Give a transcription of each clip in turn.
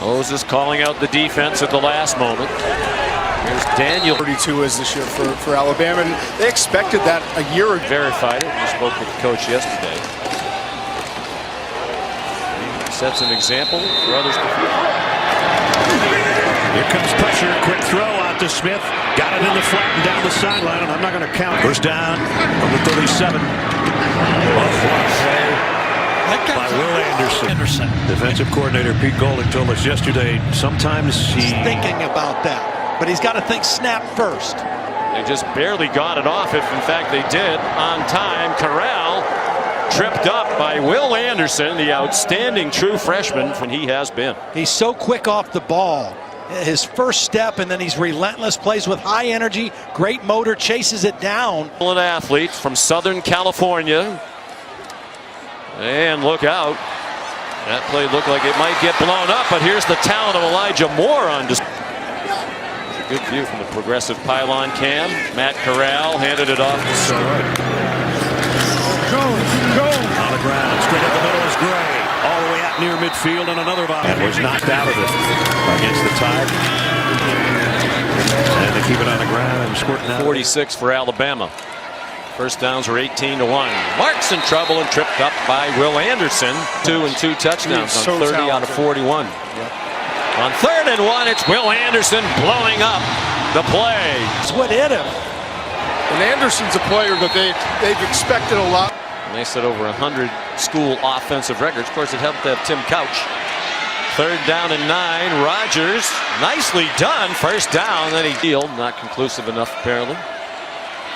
Moses calling out the defense at the last moment. Here's Daniel. 32 is this year for Alabama, and they expected that a year ago. Verified it. We spoke with the coach yesterday. He sets an example for others to follow. Here comes pressure. Quick throw out to Smith. Got it in the flat and down the sideline, and I'm not going to count. First down, number 37. By Will Anderson. Defensive coordinator Pete Golding told us yesterday sometimes he's thinking about that, but he's got to think snap first. They just barely got it off, if in fact they did, on time. Corral tripped up by Will Anderson, the outstanding true freshman he has been. He's so quick off the ball. His first step, and then he's relentless, plays with high energy, great motor, chases it down. An athlete from Southern California. And look out. That play looked like it might get blown up, but here's the talent of Elijah Moore on display. Good view from the progressive pylon cam. Matt Corral handed it off to Stewart. Go. On the ground, straight up the middle is Gray. All the way out near midfield, and another ball. And was knocked out of it against the Tide. And they keep it on the ground and squirting out. 46 for Alabama. First downs were 18-1. Mark's in trouble and tripped up by Will Anderson. 2 and 2 touchdowns on 30 out of 41. Yep. On 3rd and 1, it's Will Anderson blowing up the play. It's what hit him. And Anderson's a player that they've expected a lot. And they set over 100 school offensive records. Of course, it helped to have Tim Couch. 3rd down and 9. Rogers, nicely done. First down, then he healed. Not conclusive enough, apparently.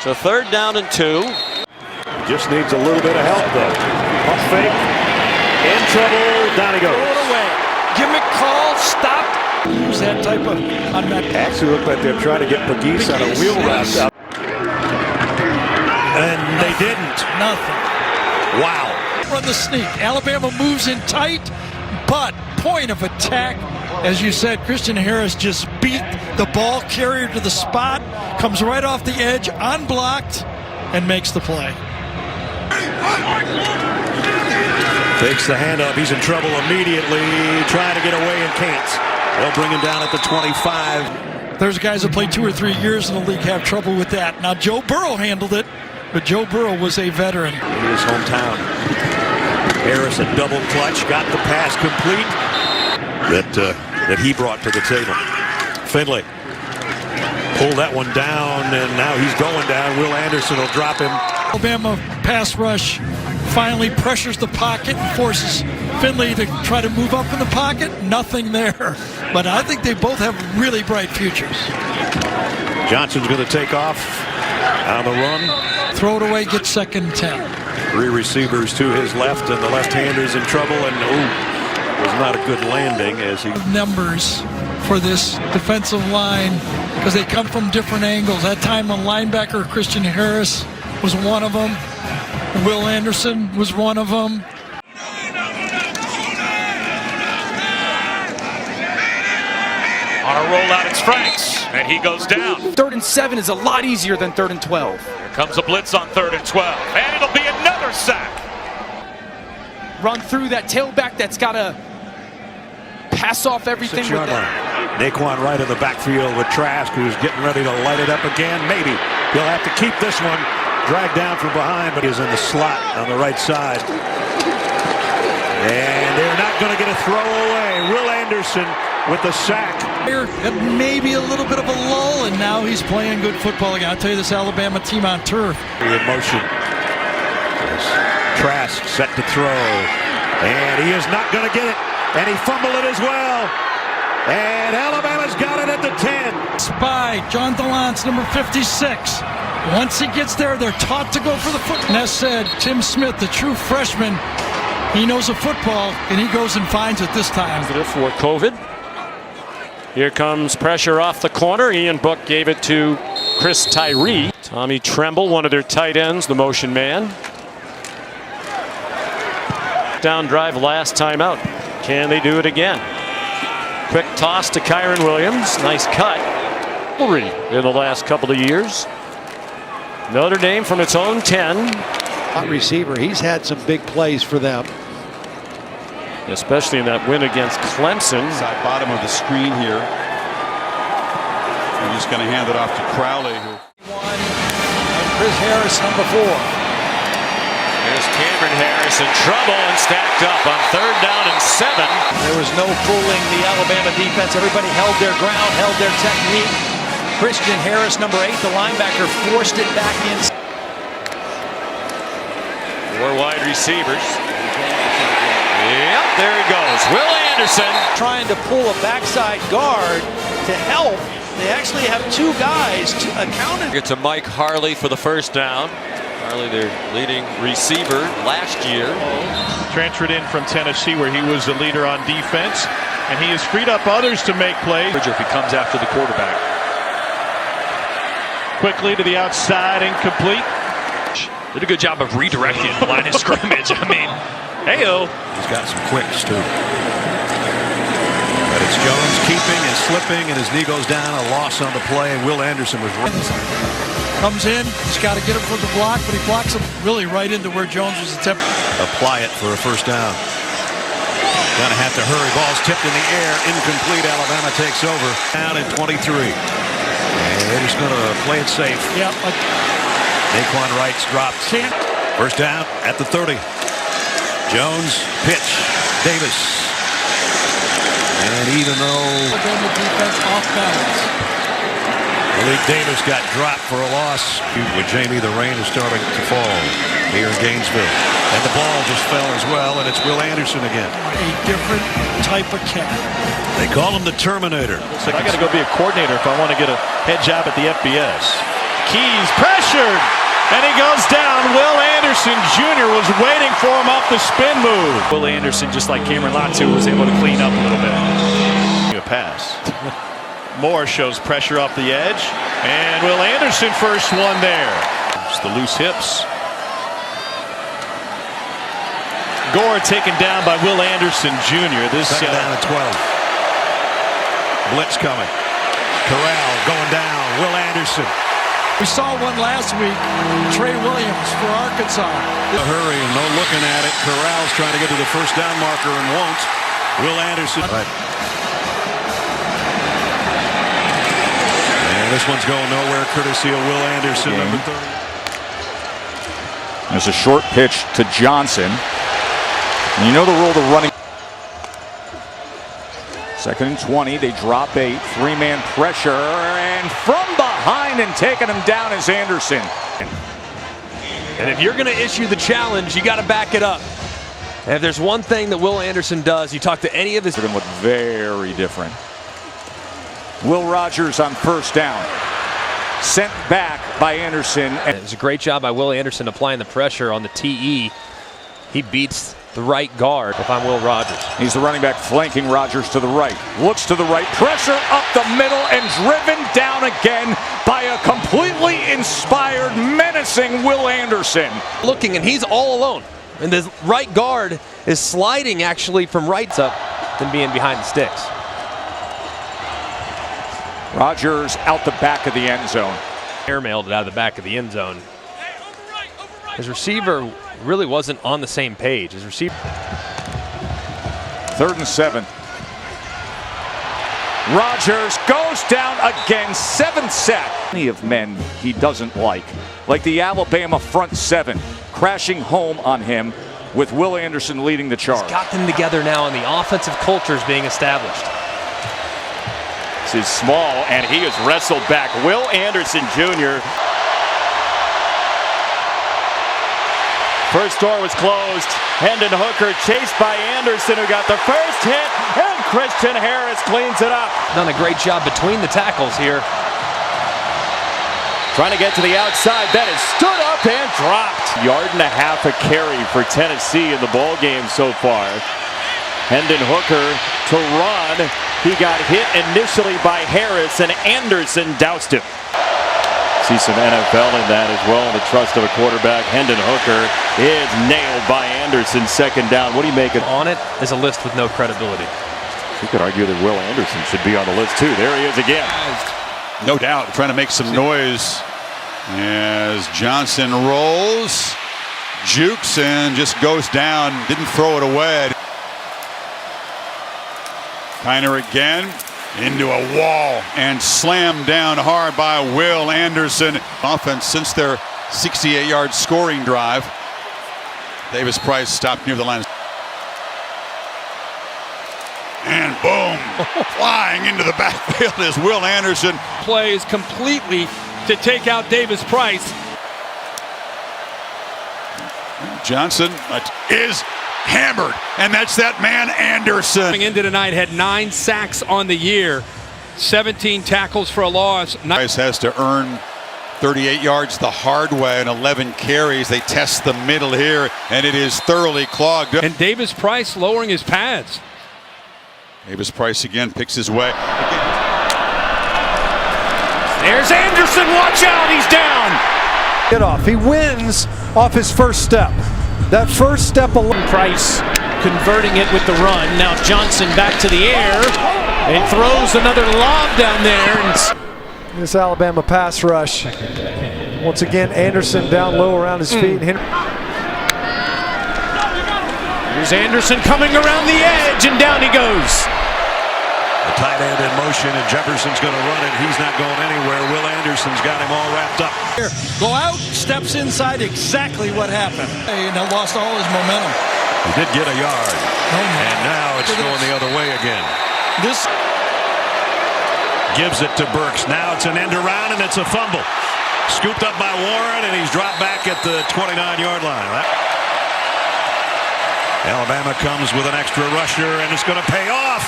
So 3rd down and 2. Just needs a little bit of help, though. Pump fake. In trouble. Down he goes. Throw it away. Gimmick call. Stop. Use that type of unmet. Actually looked like they're trying to get Pegues on a wheel route out. And they didn't. Nothing. Wow. Run the sneak. Alabama moves in tight, but point of attack. As you said, Christian Harris just beat the ball carrier to the spot, comes right off the edge, unblocked, and makes the play. Takes the handoff. He's in trouble immediately. Trying to get away and can't. They'll bring him down at the 25. There's guys that play 2 or 3 years in the league have trouble with that. Now, Joe Burrow handled it, but Joe Burrow was a veteran. In his hometown. Harris a double clutch. Got the pass complete. That he brought to the table. Finley pulled that one down, and now he's going down. Will Anderson will drop him. Alabama pass rush finally pressures the pocket and forces Finley to try to move up in the pocket. Nothing there. But I think they both have really bright futures. Johnson's going to take off on the run. Throw it away, get 2nd and 10. 3 receivers to his left, and the left-hander's in trouble, and was not a good landing as he... Numbers for this defensive line because they come from different angles. That time a linebacker, Christian Harris, was one of them. Will Anderson was one of them. On a rollout, it's Franks, and he goes down. 3rd and 7 is a lot easier than 3rd and 12. Here comes a blitz on 3rd and 12, and it'll be another sack. Run through that tailback that's got to pass off everything. 6-yard line. Naquan right in the backfield with Trask, who's getting ready to light it up again. Maybe he'll have to keep this one dragged down from behind, but he's in the slot on the right side. And they're not going to get a throw away. Will Anderson with the sack. Maybe a little bit of a lull, and now he's playing good football again. I'll tell you, this Alabama team on turf. In motion. Trask set to throw, and he is not going to get it, and he fumbled it as well, and Alabama's got it at the 10. Spy, John DeLance, number 56. Once he gets there, they're taught to go for the football. And that said, Tim Smith, the true freshman, he knows the football, and he goes and finds it this time. For COVID. Here comes pressure off the corner. Ian Book gave it to Chris Tyree. Tommy Tremble, one of their tight ends, the motion man. Down drive last time out. Can they do it again? Quick toss to Kyron Williams. Nice cut. In the last couple of years. Notre Dame from its own 10. Hot receiver. He's had some big plays for them. especially in that win against Clemson. Side bottom of the screen here. He's just going to hand it off to Crowley. Chris Harris, number 4. There's Cameron Harris in trouble and stacked up on 3rd down and 7. There was no fooling the Alabama defense. Everybody held their ground, held their technique. Christian Harris, number 8, the linebacker, forced it back in. 4 wide receivers. Yep, there he goes. Will Anderson Trying to pull a backside guard to help. They actually have 2 guys accounted. Get to Mike Harley for the 1st down. Harley, their leading receiver last year. Transferred in from Tennessee, where he was the leader on defense, and he has freed up others to make plays. If he comes after the quarterback. Quickly to the outside, incomplete. Did a good job of redirecting the line of scrimmage. I mean, heyo. He's got some quicks, too. But it's Jones keeping and slipping, and his knee goes down. A loss on the play, and Will Anderson was right. Comes in, he's got to get him from the block, but he blocks him really right into where Jones was attempting. Apply it for a 1st down. Gonna have to hurry. Ball's tipped in the air. Incomplete. Alabama takes over. Down at 23. And they're just gonna play it safe. Yeah. Naquan Wright's dropped. 1st down at the 30. Jones, pitch. Davis. And even though Alabama defense off balance. Malik Davis got dropped for a loss. With Jamie, the rain is starting to fall here in Gainesville. And the ball just fell as well, and it's Will Anderson again. A different type of cat. They call him the Terminator. I got to go be a coordinator if I want to get a head job at the FBS. Keys pressured, and he goes down. Will Anderson Jr. was waiting for him off the spin move. Will Anderson, just like Cameron Latu, was able to clean up a little bit. A pass. Moore shows pressure off the edge, and Will Anderson first one there. Just the loose hips. Gore taken down by Will Anderson Jr. This 2nd down at 12. Blitz coming. Corral going down. Will Anderson. We saw one last week, Trey Williams for Arkansas. A hurry and no looking at it. Corral's trying to get to the 1st down marker and won't. Will Anderson. And this one's going nowhere, courtesy of Will Anderson, number 30. There's a short pitch to Johnson. And you know the rule of the running. 2nd and 20. They drop 8. 3-man pressure. And from behind and taking him down is Anderson. And if you're going to issue the challenge, you got to back it up. And if there's one thing that Will Anderson does, you talk to any of his. Look very different. Will Rogers on 1st down. Sent back by Anderson. It was a great job by Will Anderson applying the pressure on the TE. He beats the right guard if I'm Will Rogers. He's the running back flanking Rogers to the right. Looks to the right. Pressure up the middle and driven down again by a completely inspired, menacing Will Anderson. Looking, and he's all alone. And the right guard is sliding actually from right up than being behind the sticks. Rogers out the back of the end zone. Airmailed it out of the back of the end zone. His receiver really wasn't on the same page. His receiver. 3rd and 7. Rogers goes down again. 7th sack. Many of men he doesn't like the Alabama front 7, crashing home on him with Will Anderson leading the charge. He's got them together now, and the offensive culture is being established. This is small, and he is wrestled back. Will Anderson Jr. First door was closed. Hendon Hooker chased by Anderson, who got the first hit, and Christian Harris cleans it up. Done a great job between the tackles here. Trying to get to the outside. That is stood up and dropped. 1.5 yards a carry for Tennessee in the ball game so far. Hendon Hooker to run. He got hit initially by Harris, and Anderson doused him. See some NFL in that as well, the trust of a quarterback. Hendon Hooker is nailed by Anderson. 2nd down. What do you make of On it is a list with no credibility. You could argue that Will Anderson should be on the list too. There he is again. No doubt trying to make some noise as Johnson rolls, jukes, and just goes down. Didn't throw it away. Kiner again into a wall and slammed down hard by Will Anderson. Offense since their 68-yard scoring drive. Davis Price stopped near the line. And boom, flying into the backfield is Will Anderson. Plays completely to take out Davis Price. Johnson is hammered, and that's that man Anderson. Coming into tonight, had 9 sacks on the year, 17 tackles for a loss. Price has to earn 38 yards the hard way and 11 carries. They test the middle here, and it is thoroughly clogged up. And Davis Price lowering his pads. Davis Price again picks his way. There's Anderson, watch out, he's down. Get off. He wins off his first step. That first step alone. Price converting it with the run. Now Johnson back to the air and throws another lob down there. And this Alabama pass rush. Once again, Anderson down low around his feet. Here's Anderson coming around the edge, and down he goes. The tight end in motion, and Jefferson's going to run it. He's not going anywhere. Will Anderson's got him all wrapped up. Go out, steps inside, exactly what happened. And lost all his momentum. He did get a yard. And now it's going the other way again. This gives it to Burks. Now it's an end around, and it's a fumble. Scooped up by Warren, and he's dropped back at the 29-yard line. Alabama comes with an extra rusher, and it's going to pay off.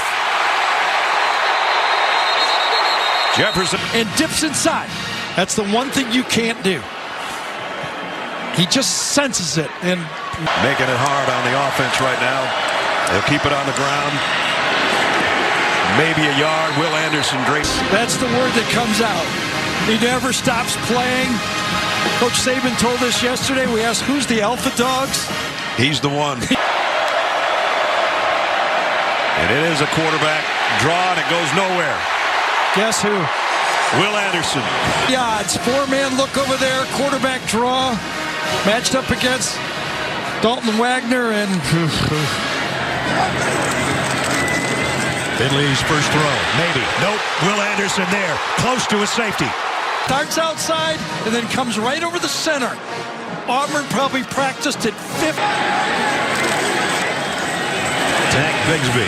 Jefferson. And dips inside. That's the one thing you can't do. He just senses it. And making it hard on the offense right now. They'll keep it on the ground. Maybe a yard. Will Anderson great. That's the word that comes out. He never stops playing. Coach Saban told us yesterday, we asked who's the alpha dogs? He's the one. And it is a quarterback draw, and it goes nowhere. Guess who? Will Anderson. The odds. 4-man look over there. Quarterback draw. Matched up against Dalton Wagner and Finley's first throw. Maybe. Nope. Will Anderson there. Close to his safety. Starts outside and then comes right over the center. Auburn probably practiced at 50. Tank Bigsby.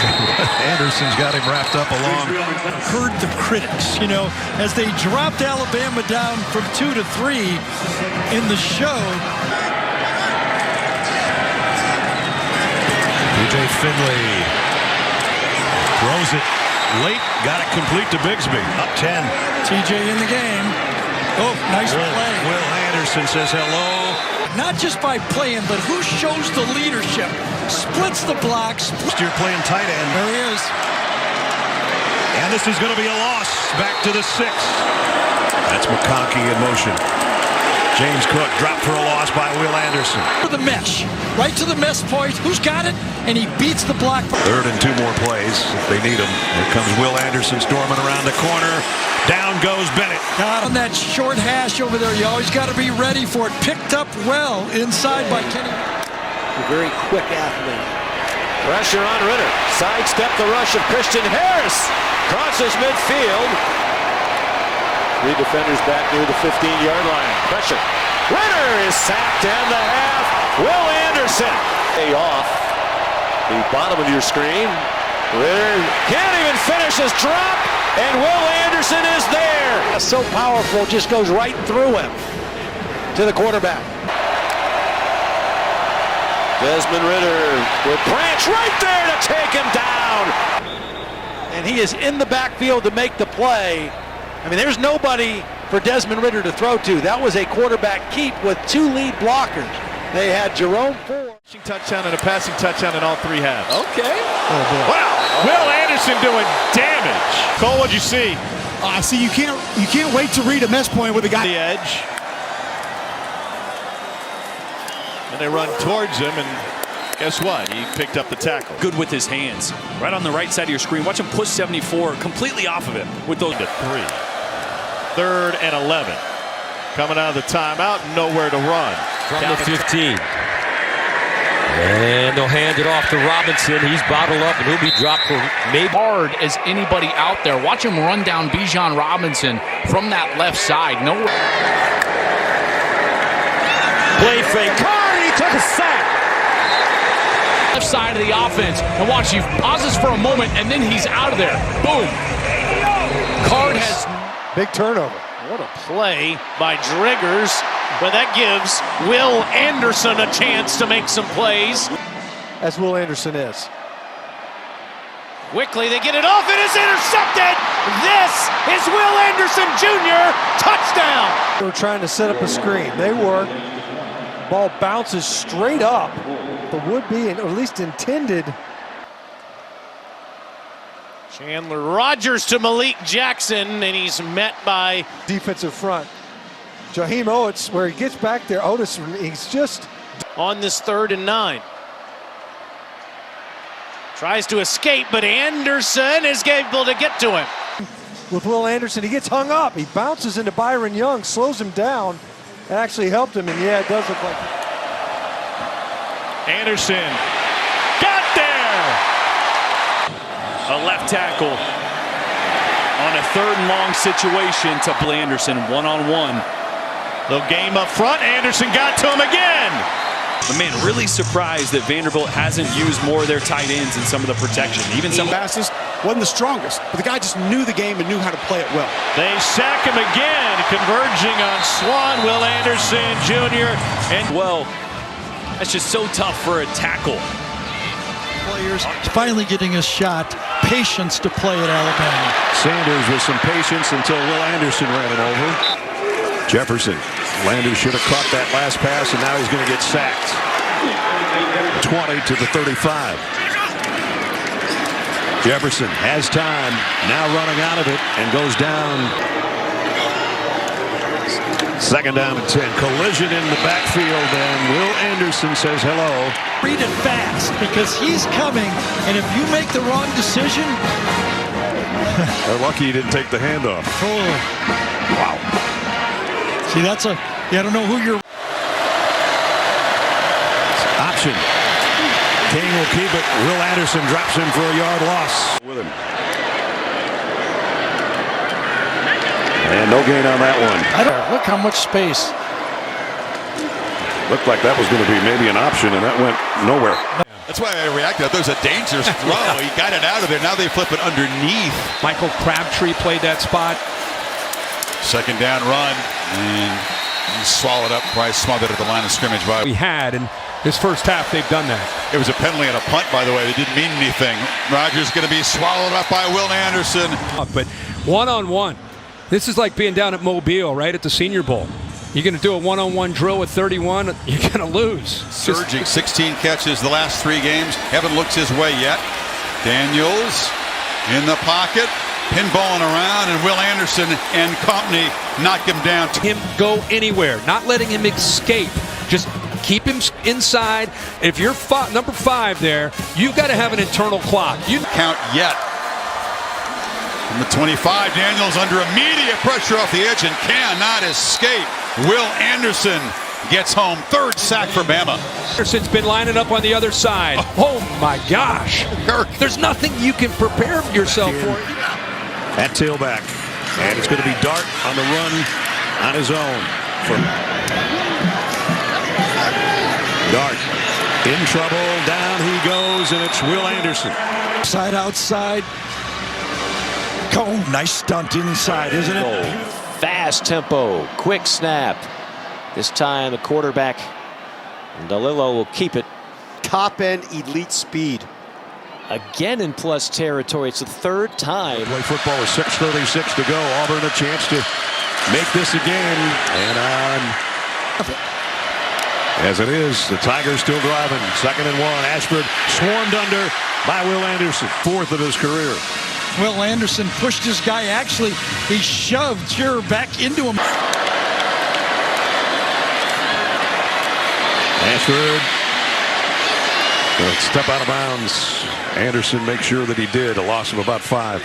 Anderson's got him wrapped up along. Heard the critics, as they dropped Alabama down from 2 to 3 in the show. TJ Finley throws it late, got it complete to Bigsby. Up 10. TJ in the game. Oh, nice play. Will Anderson says hello. Not just by playing, but who shows the leadership. Splits the blocks. You're playing tight end. There he is. And this is going to be a loss. Back to the 6. That's McConkey in motion. James Cook dropped for a loss by Will Anderson. For the mesh. Right to the mesh point. Who's got it? And he beats the block. 3rd and 2 more plays if they need him. Here comes Will Anderson storming around the corner. Down goes Bennett. God, on that short hash over there, you always got to be ready for it. Picked up well inside by Kenny. A very quick athlete. Pressure on Ritter. Sidestep the rush of Christian Harris. Crosses midfield. 3 defenders back near the 15-yard line. Pressure. Ritter is sacked and the half. Will Anderson. Off the bottom of your screen. Ritter can't even finish his drop. And Will Anderson is there. So powerful, just goes right through him to the quarterback. Desmond Ritter with Branch right there to take him down. And he is in the backfield to make the play. I mean, there's nobody for Desmond Ritter to throw to. That was a quarterback keep with 2 lead blockers. They had Jerome Ford. Touchdown and a passing touchdown in all 3 halves. Okay. Oh, boy. Wow. Will Anderson doing damage. Cole, what'd you see? See, you can't wait to read a mesh point with a guy. The edge. And they run towards him, and guess what? He picked up the tackle. Good with his hands. Right on the right side of your screen. Watch him push 74 completely off of it with those. To 3. 3rd and 11. Coming out of the timeout, nowhere to run. From the 15. And they'll hand it off to Robinson. He's bottled up, and he'll be dropped for maybe hard as anybody out there. Watch him run down Bijan Robinson from that left side. No play fake. Card, he took a sack. Left side of the offense, and watch, he pauses for a moment, and then he's out of there. Boom. Card has big turnover. What a play by Driggers, but that gives Will Anderson a chance to make some plays. As Will Anderson is. Quickly, they get it off, it is intercepted! This is Will Anderson Jr., touchdown! They were trying to set up a screen. They were. Ball bounces straight up. The would-be, or at least intended. Chandler Rogers to Malik Jackson, and he's met by defensive front. Jaheim Oates, where he gets back there, Otis, he's just on this 3rd and 9. Tries to escape, but Anderson is able to get to him. With Will Anderson, he gets hung up. He bounces into Byron Young, slows him down, and actually helped him, and yeah, it does look like Anderson got there. A left tackle on a 3rd and long situation to Anderson one-on-one. The game up front, Anderson got to him again. But man, really surprised that Vanderbilt hasn't used more of their tight ends in some of the protection. Even some passes wasn't the strongest, but the guy just knew the game and knew how to play it well. They sack him again, converging on Swan, Will Anderson Jr. And well, that's just so tough for a tackle. Players finally getting a shot. Patience to play at Alabama. Sanders with some patience until Will Anderson ran him over. Jefferson. Landers should have caught that last pass, and now he's going to get sacked. 20 to the 35. Jefferson has time, now running out of it, and goes down. 2nd down and 10. Collision in the backfield, and Will Anderson says hello. Read it fast, because he's coming, and if you make the wrong decision... They're lucky he didn't take the handoff. Oh. Wow. See, that's a... You don't know who you're... Option. King will keep it. Will Anderson drops him for a yard loss. With him. And no gain on that one. Look how much space. Looked like that was going to be maybe an option, and that went nowhere. That's why I reacted. There's a dangerous throw. He got it out of there. Now they flip it underneath. Michael Crabtree played that spot. 2nd down run, and he swallowed up. Price smothered at the line of scrimmage. By We had in this first half, they've done that. It was a penalty and a punt, by the way. It didn't mean anything. Rogers going to be swallowed up by Will Anderson. But one-on-one, this is like being down at Mobile, right, at the Senior Bowl. You're going to do a one-on-one drill with 31, you're going to lose. Surging, 16 catches the last 3 games. Haven't looked his way yet. Daniels in the pocket, pinballing around, and Will Anderson and company knock him down. Him go anywhere, not letting him escape. Just keep him inside. If you're number 5 there, you've got to have an internal clock. You count yet. From the 25, Daniels under immediate pressure off the edge and cannot escape. Will Anderson gets home. 3rd sack for Bama. Anderson's been lining up on the other side. Oh my gosh. There's nothing you can prepare yourself for. At tailback. And it's going to be Dart on the run on his own. Dart in trouble. Down he goes, and it's Will Anderson. Side outside. Oh, nice stunt inside, isn't it? Fast tempo, quick snap. This time the quarterback, DeLillo, will keep it. Top end elite speed. Again in plus territory. It's the 3rd time. Play football with 6:36 to go. Auburn a chance to make this again. And as it is, the Tigers still driving. 2nd and 1. Ashford swarmed under by Will Anderson. 4th of his career. Will Anderson pushed his guy. Actually, he shoved Shearer back into him. Ashford step out of bounds. Anderson makes sure that he did. A loss of about 5.